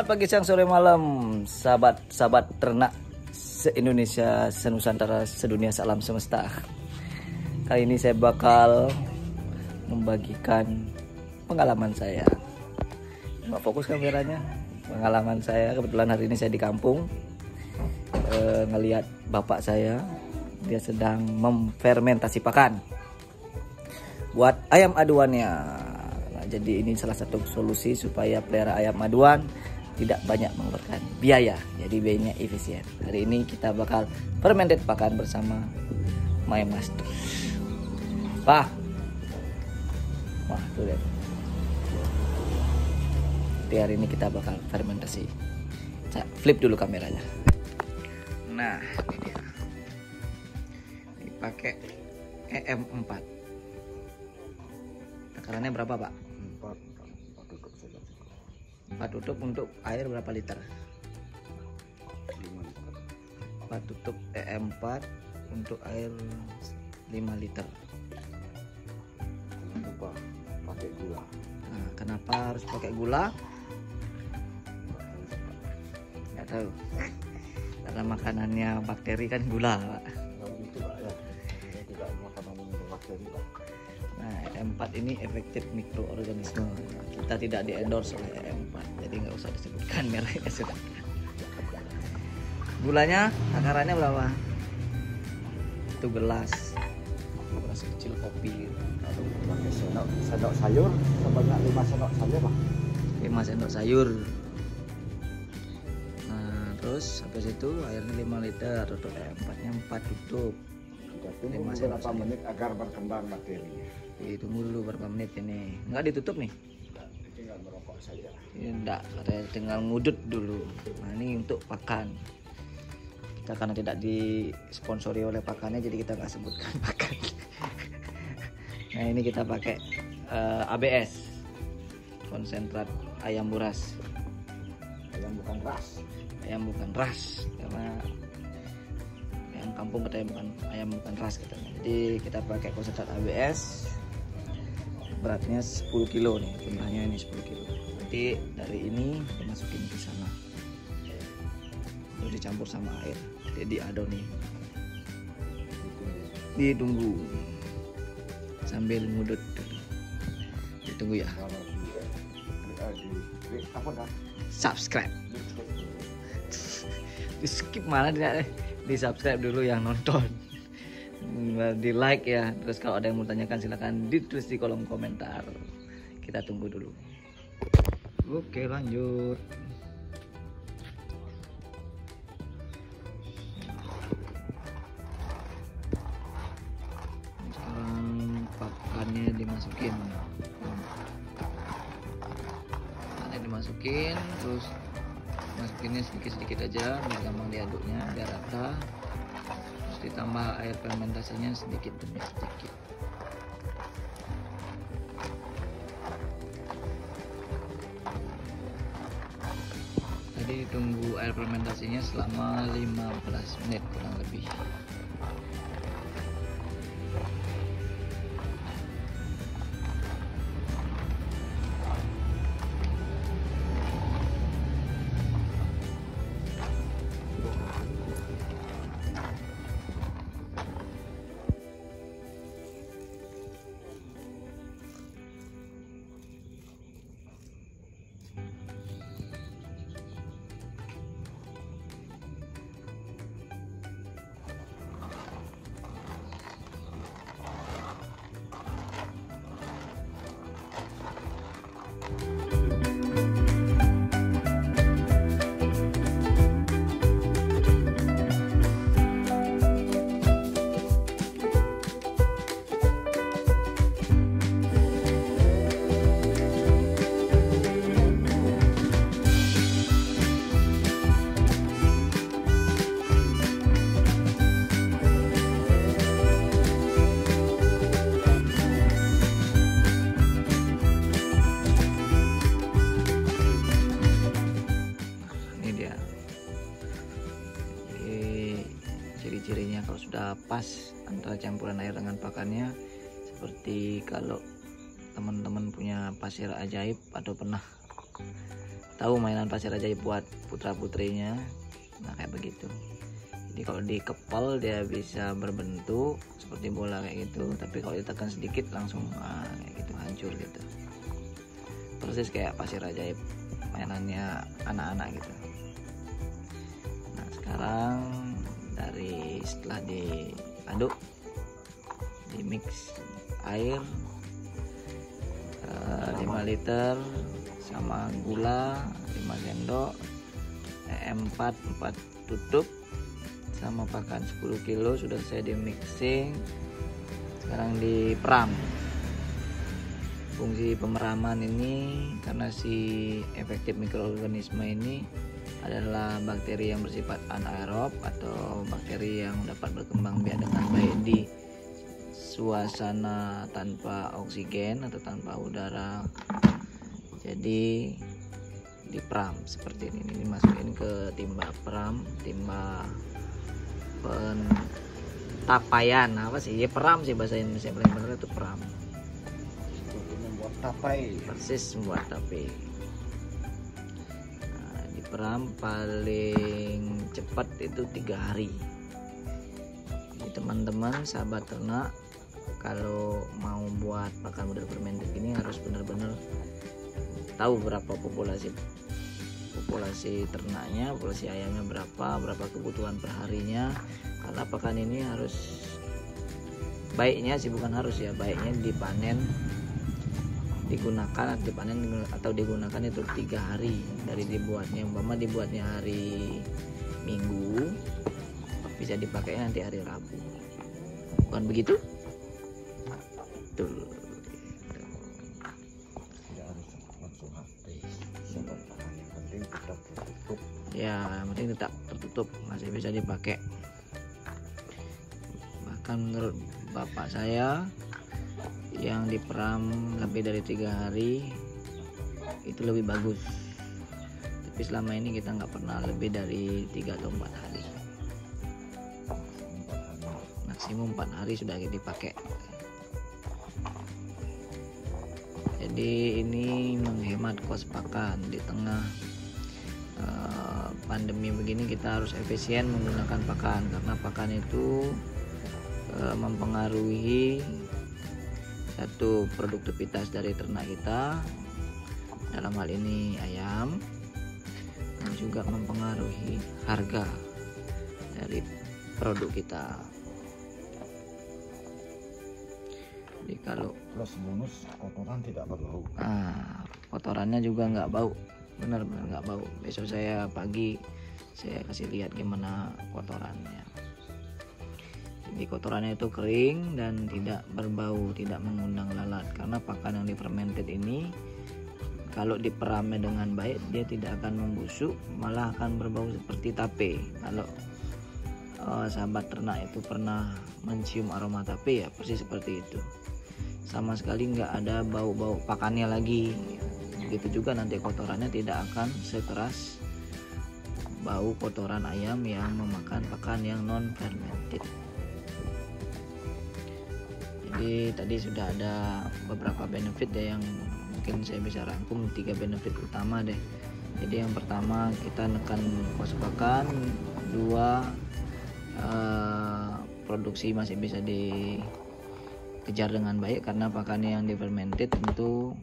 Selamat pagi, siang, sore, malam, sahabat ternak se-Indonesia, se-Nusantara, sedunia, salam semesta. Kali ini saya bakal membagikan pengalaman saya. Nggak fokus kameranya. Pengalaman saya, kebetulan hari ini saya di kampung, ngelihat bapak saya, dia sedang memfermentasi pakan buat ayam aduannya. Nah, jadi ini salah satu solusi supaya pelihara ayam aduan tidak banyak mengeluarkan biaya, jadi biayanya efisien. Hari ini kita bakal fermented pakan bersama my master. Wah, tuh lihat. Jadi hari ini kita bakal fermentasi. Saya flip dulu kameranya. Nah, ini dia. Ini pakai EM4. Takarannya berapa, Pak? 4 tutup untuk air berapa liter? 4 tutup EM4 untuk air 5 liter. Lupa pakai gula. Nah, kenapa harus pakai gula? Nggak tahu. Karena makanannya bakteri kan gula, Pak. Kalau gitu Pak ya. Tidak makanan bakteri Pak. Nah, EM4 ini efektif mikroorganisme. Kita tidak di-endorse oleh EM4, jadi nggak usah disebutkan mereknya sudah. Gulanya, takarannya berapa? 1 gelas kecil kopi. Kalau pakai sendok sayur sebanyak 5 sendok sayur Pak. 5 sendok sayur. Nah, terus habis itu airnya 5 liter, tutup EM4-nya 4 tutup. Kita tunggu 5 sendok beberapa menit agar berkembang bakterinya. Tunggu dulu berapa menit ini. Nggak ditutup nih? Tinggal merokok saja. Enggak, katanya tinggal ngudut dulu. Nah, ini untuk pakan. Kita karena tidak disponsori oleh pakannya, jadi kita nggak sebutkan pakan. Nah, ini kita pakai ABS, konsentrat ayam buras. Ayam bukan ras. Ayam bukan ras, karena ayam kampung katanya bukan ayam bukan ras katanya. Jadi kita pakai konsentrat ABS. Beratnya 10 kilo nih, jumlahnya ini 10 kilo. Nanti dari ini dimasukin ke sana, terus dicampur sama air, jadi adon nih, ditunggu sambil ngudut dulu. Ditunggu ya. Kalau di apa dah? Subscribe. Di skip mana tidak? Di subscribe dulu yang nonton. Di like ya. Terus kalau ada yang mau tanyakan silakan ditulis di kolom komentar. Kita tunggu dulu. Oke, lanjut. Sekarang pakannya dimasukin. Pakannya dimasukin, terus masukinnya sedikit-sedikit aja biar gampang diaduknya, biar rata. Ditambah air fermentasinya sedikit demi sedikit. Tadi ditunggu air fermentasinya selama 15 menit kurang lebih. ciri-cirinya kalau sudah pas antara campuran air dengan pakannya, seperti kalau teman-teman punya pasir ajaib atau pernah tahu mainan pasir ajaib buat putra putrinya. Nah kayak begitu. Jadi kalau dikepal dia bisa berbentuk seperti bola kayak gitu, tapi kalau ditekan sedikit langsung kayak gitu hancur gitu. Persis kayak pasir ajaib mainannya anak-anak gitu. Nah sekarang setelah diaduk, di mix air 5 liter sama gula 5 sendok, 4 tutup sama pakan 10 kilo sudah saya di mixing. Sekarang diperam. Fungsi pemeraman ini karena si efektif mikroorganisme ini adalah bakteri yang bersifat anaerob atau bakteri yang dapat berkembang biak dengan baik di suasana tanpa oksigen atau tanpa udara. Jadi diperam seperti ini dimasukin ke timba peram, timba pentapaian apa sih ya, peram sih bahasa Indonesia paling benar itu peram. Untuk membuat tapai. Persis membuat tape. Nah, diperam paling cepat itu 3 hari. Jadi teman-teman sahabat ternak kalau mau buat pakan model fermented ini harus benar-benar tahu berapa populasi ternaknya, populasi ayamnya berapa kebutuhan per harinya, karena pakan ini harus baiknya sih, bukan harus ya, baiknya digunakan atau digunakan itu 3 hari dari dibuatnya. Umpama dibuatnya hari Minggu bisa dipakai nanti hari Rabu, bukan begitu? Betul. Ya, yang penting tetap tertutup, masih bisa dipakai. Bahkan menurut bapak saya yang diperam lebih dari 3 hari itu lebih bagus. Tapi selama ini kita nggak pernah lebih dari 3 atau 4 hari. Maksimum 4 hari sudah dipakai. Jadi ini menghemat kos pakan di tengah pandemi begini. Kita harus efisien menggunakan pakan karena pakan itu mempengaruhi satu produktivitas dari ternak kita, dalam hal ini ayam, dan juga mempengaruhi harga dari produk kita. Jadi kalau plus bonus kotoran tidak berbau. Kotorannya juga nggak bau, benar-benar nggak bau. Besok saya pagi saya kasih lihat gimana kotorannya. Jadi kotorannya itu kering dan tidak berbau, tidak mengundang lalat, karena pakan yang difermented ini kalau diperamnya dengan baik dia tidak akan membusuk, malah akan berbau seperti tape. Kalau sahabat ternak itu pernah mencium aroma tape, ya persis seperti itu, sama sekali nggak ada bau-bau pakannya lagi. Begitu juga nanti kotorannya tidak akan sekeras bau kotoran ayam yang memakan pakan yang non fermented. Jadi tadi sudah ada beberapa benefit ya, yang mungkin saya bisa rangkum 3 benefit utama deh. Jadi yang pertama kita nekan kos pakan, 2 produksi masih bisa dikejar dengan baik karena pakannya yang difermented tentu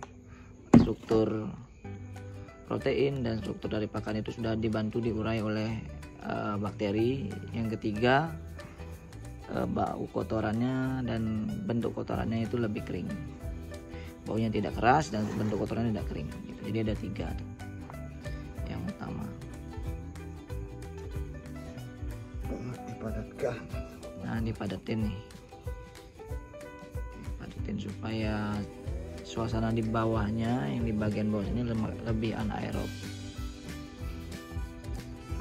struktur protein dan struktur dari pakan itu sudah dibantu diurai oleh bakteri. Yang ketiga, bau kotorannya dan bentuk kotorannya itu lebih kering, baunya tidak keras dan bentuk kotorannya tidak kering gitu. Jadi ada 3 tuh yang utama. Dipadatkan. Nah, dipadatin nih, dipadatin supaya suasana di bawahnya, yang di bagian bawahnya lebih anaerob.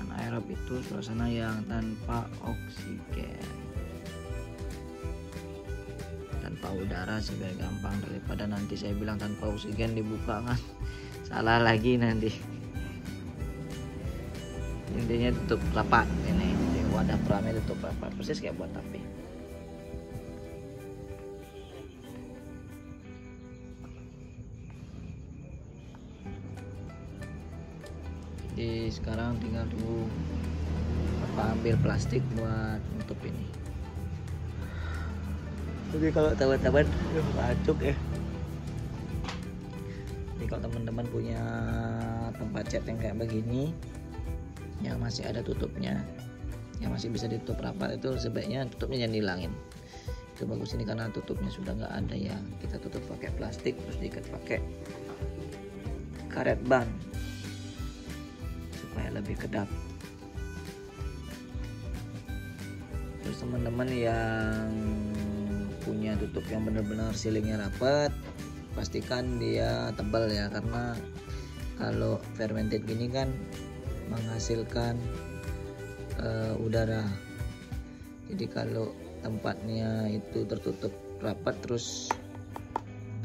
Anaerob itu suasana yang tanpa oksigen, tanpa udara sih biar gampang, daripada nanti saya bilang tanpa oksigen dibuka kan salah lagi nanti. Intinya tutup rapat ini, wadah peramnya tutup rapat persis kayak buat tape. Jadi sekarang tinggal tunggu Bapak ambil plastik buat nutup ini. Jadi kalau teman-teman bacuk ya. Jadi kalau teman-teman punya tempat cat yang kayak begini, yang masih ada tutupnya, yang masih bisa ditutup rapat, itu sebaiknya tutupnya jangan dihilangin. Itu bagus ini karena tutupnya sudah nggak ada ya. Kita tutup pakai plastik terus diikat pakai karet ban supaya lebih kedap. Terus teman-teman yang punya tutup yang benar-benar sealingnya rapat, pastikan dia tebal ya, karena kalau fermented gini kan menghasilkan udara. Jadi kalau tempatnya itu tertutup rapat terus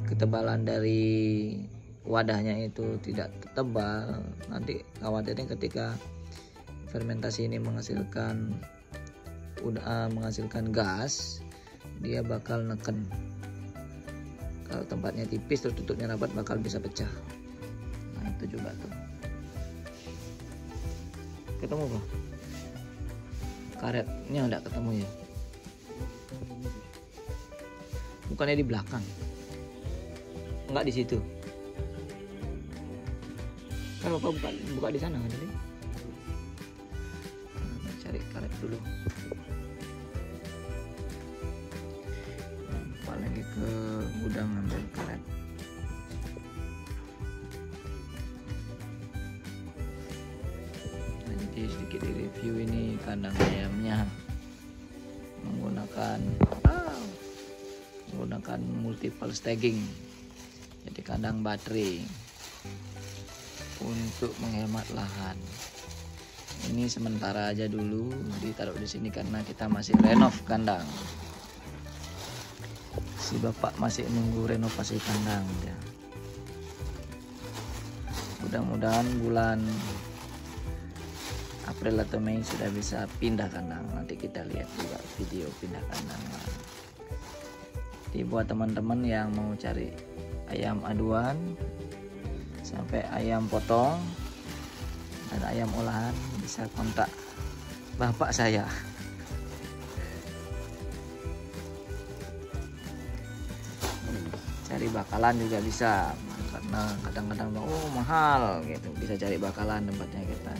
ketebalan dari wadahnya itu tidak tebal, nanti khawatirnya ketika fermentasi ini menghasilkan gas, dia bakal neken. Kalau tempatnya tipis terus tutupnya rapat bakal bisa pecah. Nah itu juga tuh. Ketemu Pak? Karetnya enggak ketemu ya? Bukannya di belakang? Enggak di situ. Kan Bapak buka di sana kan tadi? Nah, cari karet dulu. Bapak lagi ke gudang ngambil karet. Nah, jadi sedikit di review ini kandang ayamnya menggunakan multiple staging, jadi kandang baterai untuk menghemat lahan. Ini sementara aja dulu ditaruh di sini karena kita masih renov kandang. Si bapak masih nunggu renovasi kandang ya. Mudah-mudahan bulan April atau Mei sudah bisa pindah kandang. Nanti kita lihat juga video pindah kandang. Jadi buat teman-teman yang mau cari ayam aduan sampai ayam potong dan ayam olahan, bisa kontak bapak saya. Cari bakalan juga bisa, karena kadang-kadang mahal gitu, bisa cari bakalan tempatnya kita.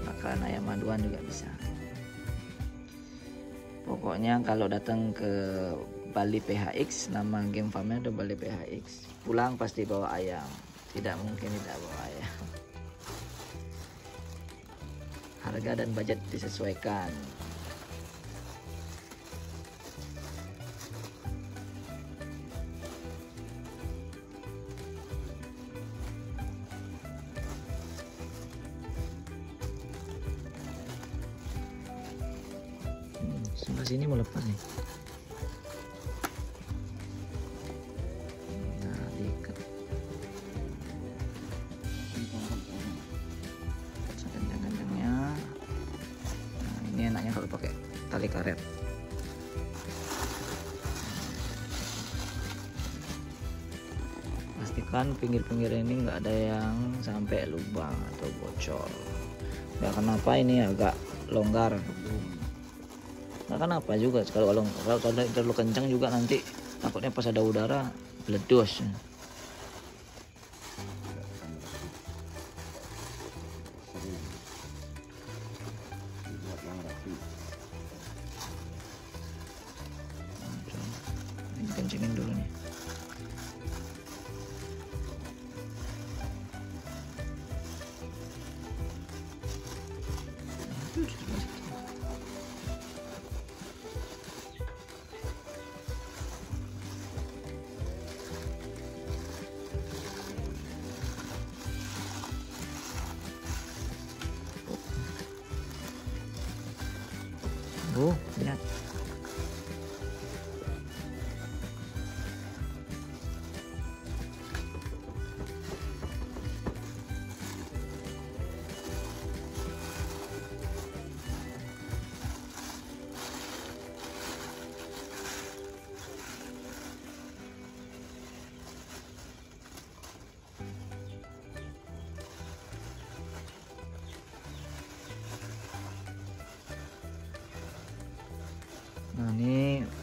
Bakalan ayam aduan juga bisa. Pokoknya kalau datang ke Bali PHX, nama game farmnya udah Bali PHX, pulang pasti bawa ayam, tidak mungkin tidak bawa ayam. Harga dan budget disesuaikan. Sebelah sini mau lepas nih. Nah, diikat. Kencang-kencangnya. Nah, ini enaknya kalau pakai tali karet. Pastikan pinggir-pinggir ini nggak ada yang sampai lubang atau bocor. Ya kenapa ini agak longgar? Nah, kenapa juga kalau terlalu kencang juga nanti takutnya pas ada udara meledos. Ini kencengin dulu nih. Oh, lihat.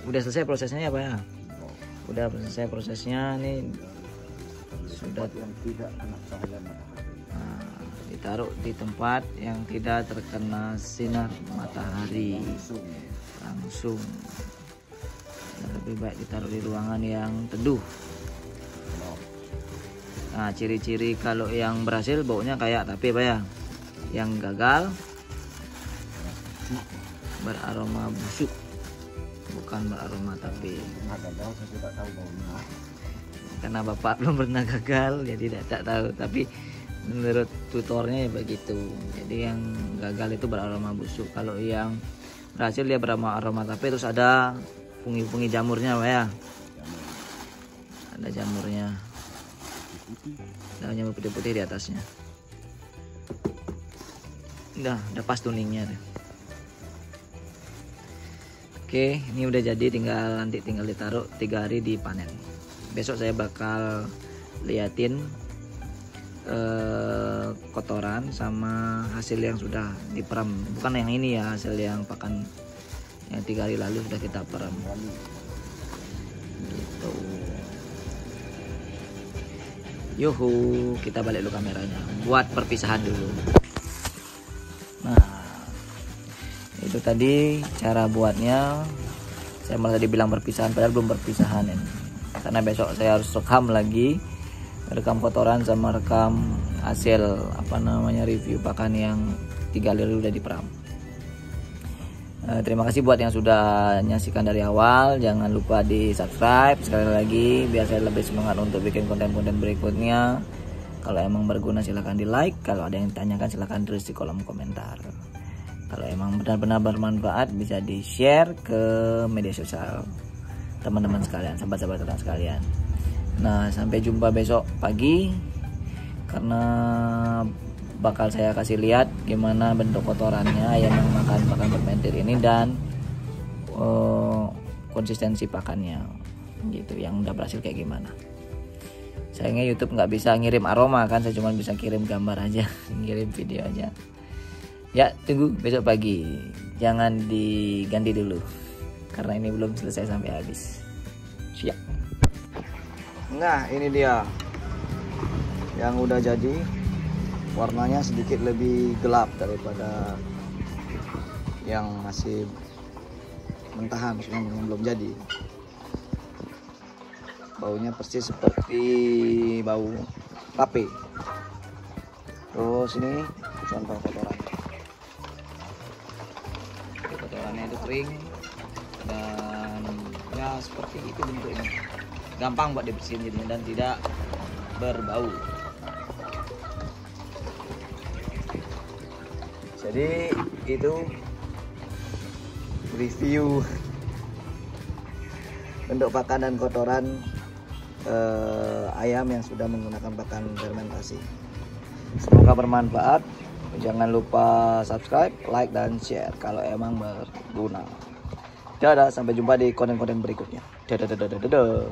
udah selesai prosesnya ya Pak ya. Udah selesai prosesnya nih, sudah yang tidak kena cahaya matahari. Nah, ditaruh di tempat yang tidak terkena sinar matahari langsung. Lebih baik ditaruh di ruangan yang teduh. Nah, ciri-ciri kalau yang berhasil baunya kayak tapi Pak ya. Yang gagal beraroma busuk, bukan beraroma tapi. Gagal saya tidak tahu baunya. Karena Bapak belum pernah gagal jadi tidak tahu, tapi menurut tutornya ya begitu. Jadi yang gagal itu beraroma busuk. Kalau yang berhasil dia beraroma tapi terus ada fungi-fungi jamurnya Pak ya. Ada jamurnya. Daunnya putih-putih di atasnya. Udah pas tuningnya deh. Oke, ini udah jadi, tinggal ditaruh 3 hari dipanen. Besok saya bakal liatin kotoran sama hasil yang sudah diperam. Bukan yang ini ya, hasil yang pakan yang 3 hari lalu sudah kita peram. Gitu. Yuhu, kita balik dulu kameranya. Buat perpisahan dulu. Nah, itu tadi cara buatnya. Saya malah tadi bilang perpisahan, padahal belum perpisahan ini. Karena besok saya harus rekam kotoran sama rekam hasil review pakan yang 3 hari udah diperam. Terima kasih buat yang sudah menyaksikan dari awal. Jangan lupa di subscribe sekali lagi biar saya lebih semangat untuk bikin konten-konten berikutnya. Kalau emang berguna silahkan di like. Kalau ada yang ditanyakan silahkan tulis di kolom komentar. Kalau emang benar-benar bermanfaat bisa di share ke media sosial teman-teman sekalian, sahabat-sahabat sekalian. Nah, sampai jumpa besok pagi, karena bakal saya kasih lihat gimana bentuk kotorannya ayam yang makan pakan bermentir ini dan konsistensi pakannya gitu, yang udah berhasil kayak gimana. Sayangnya YouTube nggak bisa ngirim aroma kan, saya cuma bisa kirim gambar aja, ngirim video aja. Ya, tunggu besok pagi, jangan diganti dulu karena ini belum selesai sampai habis. Siap. Nah, ini dia yang udah jadi. Warnanya sedikit lebih gelap daripada yang masih mentahan, yang belum jadi. Baunya persis seperti bau tape. Terus ini contoh kotorannya. Kotorannya itu kering dan ya seperti itu bentuknya. Gampang buat dibersihin jadinya dan tidak berbau. Jadi itu review bentuk pakan dan kotoran ayam yang sudah menggunakan pakan fermentasi. Semoga bermanfaat. Jangan lupa subscribe, like, dan share kalau emang berguna. Dadah, sampai jumpa di konten-konten berikutnya. Dadah.